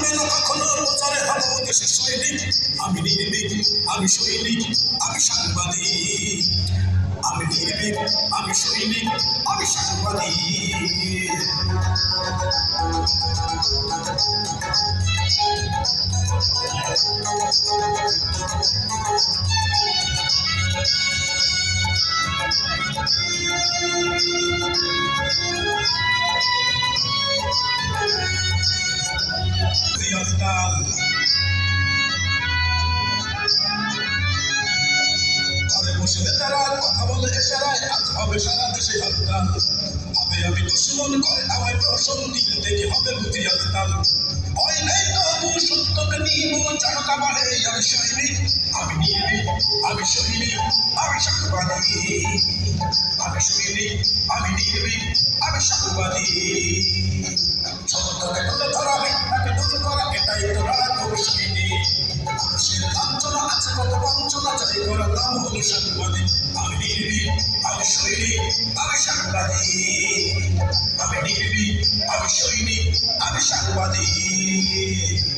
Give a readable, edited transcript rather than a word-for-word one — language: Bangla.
হবে না কখনো প্রচারে হব দেশের সৈনিক। আমি নির্ভীক, আমি সৈনিক, আমি সাংবাদিক। আমি নির্ভীক, আমি সৈনিক, আমি সাংবাদিক। ঘরে বসে নেতারা কথা বলে এছাড়ায় আজ হবে সারা দেশে হরতাল। হবে আমি দুশ্মন করে আমায় প্রশ্ন দিল দেখে হবে বুঝি হরতাল। ভয় নেই তবু সত্যকে নিব চারকা বাড়ে আমি সৈনিক। আমি নির্ভীক, আমি সৈনিক, আমি সাংবাদিক। আমি সৈনিক, আমি নির্ভীক, আমি সাংবাদিক। সত্যকে তুলে ধরা, মিথ্যাকে দূর করা, এটাই তো লড়াকূর সৈনিক। মানুষের লাঞ্ছনা আছে কত বঞ্চনা, যাই করার নাম হলো সাংবাদিক। আমি নির্ভীক, আমি সৈনিক, আমি সাংবাদিক। আমি নির্ভীক, আমি সৈনিক, আমি সাংবাদিক।